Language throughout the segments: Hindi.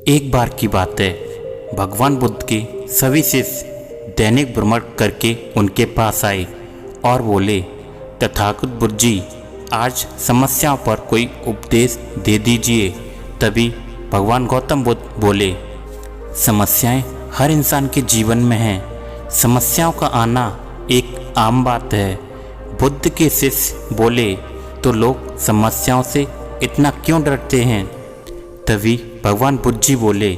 एक बार की बात है, भगवान बुद्ध के सभी शिष्य दैनिक भ्रमण करके उनके पास आए और बोले, तथागत बुद्ध जी, आज समस्याओं पर कोई उपदेश दे दीजिए। तभी भगवान गौतम बुद्ध बोले, समस्याएं हर इंसान के जीवन में हैं। समस्याओं का आना एक आम बात है। बुद्ध के शिष्य बोले, तो लोग समस्याओं से इतना क्यों डरते हैं? तभी भगवान बुद्ध जी बोले,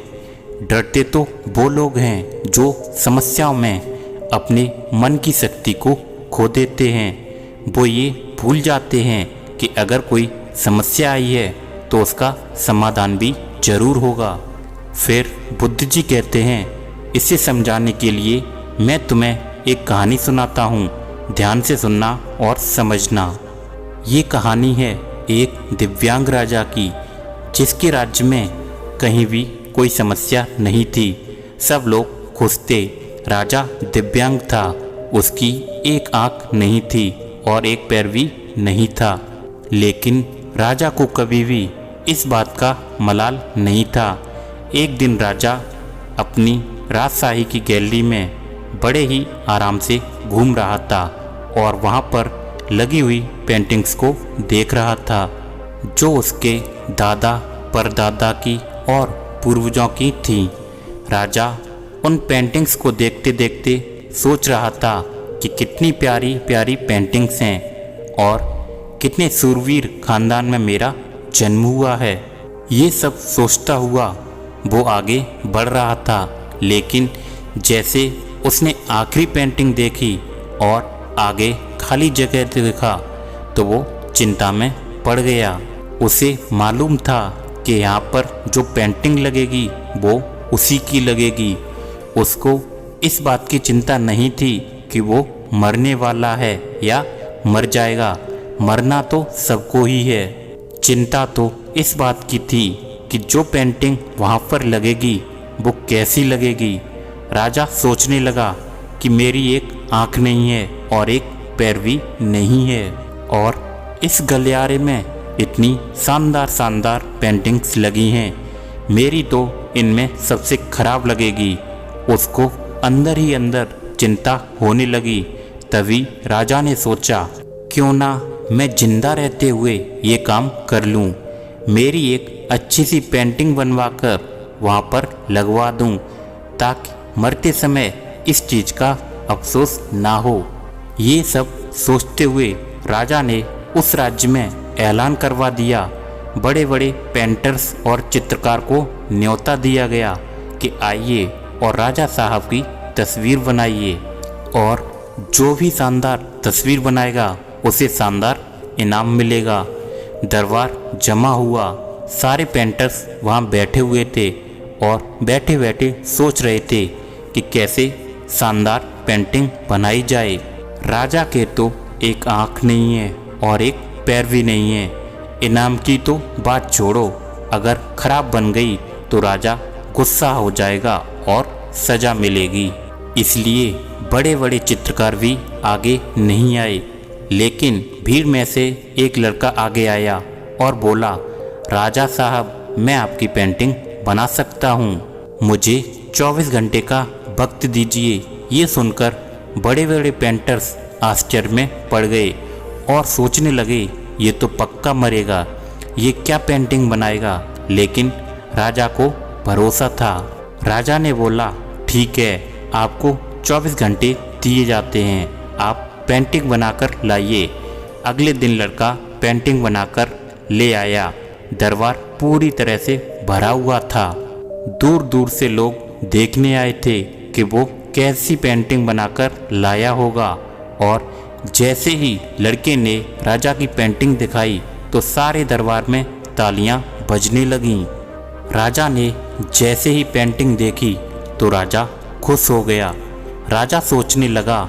डरते तो वो लोग हैं जो समस्याओं में अपने मन की शक्ति को खो देते हैं। वो ये भूल जाते हैं कि अगर कोई समस्या आई है तो उसका समाधान भी जरूर होगा। फिर बुद्ध जी कहते हैं, इसे समझाने के लिए मैं तुम्हें एक कहानी सुनाता हूँ, ध्यान से सुनना और समझना। ये कहानी है एक दिव्यांग राजा की, जिसके राज्य में कहीं भी कोई समस्या नहीं थी। सब लोग खुश थे। राजा दिव्यांग था, उसकी एक आँख नहीं थी और एक पैर भी नहीं था। लेकिन राजा को कभी भी इस बात का मलाल नहीं था। एक दिन राजा अपनी राजशाही की गैलरी में बड़े ही आराम से घूम रहा था और वहाँ पर लगी हुई पेंटिंग्स को देख रहा था, जो उसके दादा परदादा की और पूर्वजों की थी। राजा उन पेंटिंग्स को देखते देखते सोच रहा था कि कितनी प्यारी प्यारी पेंटिंग्स हैं और कितने सूरवीर खानदान में मेरा जन्म हुआ है। ये सब सोचता हुआ वो आगे बढ़ रहा था। लेकिन जैसे उसने आखिरी पेंटिंग देखी और आगे खाली जगह देखा तो वो चिंता में पड़ गया। उसे मालूम था कि यहाँ पर जो पेंटिंग लगेगी वो उसी की लगेगी। उसको इस बात की चिंता नहीं थी कि वो मरने वाला है या मर जाएगा। मरना तो सबको ही है। चिंता तो इस बात की थी कि जो पेंटिंग वहाँ पर लगेगी वो कैसी लगेगी। राजा सोचने लगा कि मेरी एक आँख नहीं है और एक पैर भी नहीं है, और इस गलियारे में इतनी शानदार शानदार पेंटिंग्स लगी हैं, मेरी तो इनमें सबसे खराब लगेगी। उसको अंदर ही अंदर चिंता होने लगी। तभी राजा ने सोचा, क्यों ना मैं जिंदा रहते हुए ये काम कर लूँ। मेरी एक अच्छी सी पेंटिंग बनवाकर वहाँ पर लगवा दूँ, ताकि मरते समय इस चीज़ का अफसोस ना हो। ये सब सोचते हुए राजा ने उस राज्य में ऐलान करवा दिया। बड़े बड़े पेंटर्स और चित्रकार को न्योता दिया गया कि आइए और राजा साहब की तस्वीर बनाइए, और जो भी शानदार तस्वीर बनाएगा उसे शानदार इनाम मिलेगा। दरबार जमा हुआ। सारे पेंटर्स वहाँ बैठे हुए थे और बैठे बैठे सोच रहे थे कि कैसे शानदार पेंटिंग बनाई जाए। राजा के तो एक आँख नहीं है और एक पैर भी नहीं है। इनाम की तो बात छोड़ो, अगर खराब बन गई तो राजा गुस्सा हो जाएगा और सजा मिलेगी। इसलिए बड़े बड़े चित्रकार भी आगे नहीं आए। लेकिन भीड़ में से एक लड़का आगे आया और बोला, राजा साहब, मैं आपकी पेंटिंग बना सकता हूँ, मुझे 24 घंटे का वक्त दीजिए। ये सुनकर बड़े बड़े पेंटर्स आश्चर्य में पड़ गए और सोचने लगे, ये तो पक्का मरेगा, ये क्या पेंटिंग बनाएगा। लेकिन राजा को भरोसा था। राजा ने बोला, ठीक है, आपको 24 घंटे दिए जाते हैं, आप पेंटिंग बनाकर लाइए। अगले दिन लड़का पेंटिंग बनाकर ले आया। दरबार पूरी तरह से भरा हुआ था। दूर दूर से लोग देखने आए थे कि वो कैसी पेंटिंग बनाकर लाया होगा। और जैसे ही लड़के ने राजा की पेंटिंग दिखाई तो सारे दरबार में तालियां बजने लगीं। राजा ने जैसे ही पेंटिंग देखी तो राजा खुश हो गया। राजा सोचने लगा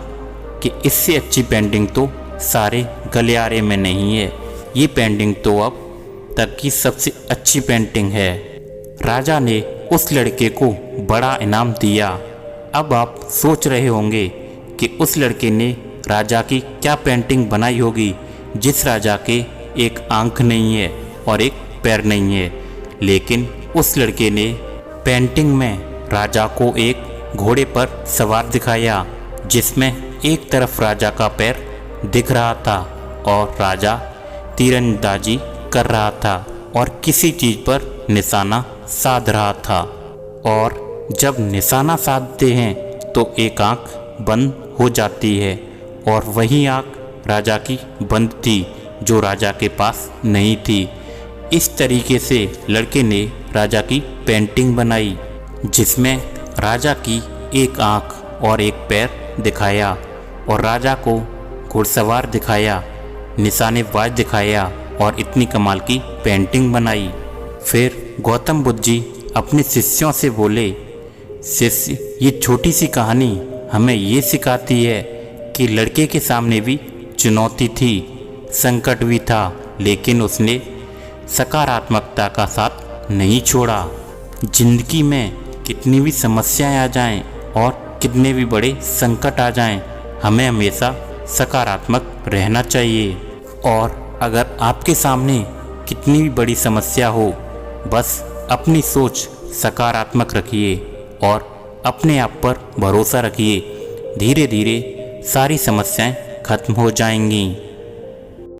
कि इससे अच्छी पेंटिंग तो सारे गलियारे में नहीं है। ये पेंटिंग तो अब तक की सबसे अच्छी पेंटिंग है। राजा ने उस लड़के को बड़ा इनाम दिया। अब आप सोच रहे होंगे कि उस लड़के ने राजा की क्या पेंटिंग बनाई होगी, जिस राजा के एक आंख नहीं है और एक पैर नहीं है। लेकिन उस लड़के ने पेंटिंग में राजा को एक घोड़े पर सवार दिखाया, जिसमें एक तरफ राजा का पैर दिख रहा था और राजा तीरंदाजी कर रहा था और किसी चीज़ पर निशाना साध रहा था। और जब निशाना साधते हैं तो एक आँख बंद हो जाती है और वही आँख राजा की बंद थी जो राजा के पास नहीं थी। इस तरीके से लड़के ने राजा की पेंटिंग बनाई, जिसमें राजा की एक आँख और एक पैर दिखाया और राजा को घुड़सवार दिखाया, निशानेबाज दिखाया और इतनी कमाल की पेंटिंग बनाई। फिर गौतम बुद्ध जी अपने शिष्यों से बोले, शिष्य, ये छोटी सी कहानी हमें ये सिखाती है कि लड़के के सामने भी चुनौती थी, संकट भी था, लेकिन उसने सकारात्मकता का साथ नहीं छोड़ा। जिंदगी में कितनी भी समस्याएं आ जाएं और कितने भी बड़े संकट आ जाएं, हमें हमेशा सकारात्मक रहना चाहिए। और अगर आपके सामने कितनी भी बड़ी समस्या हो, बस अपनी सोच सकारात्मक रखिए और अपने आप पर भरोसा रखिए। धीरे धीरे सारी समस्याएं खत्म हो जाएंगी।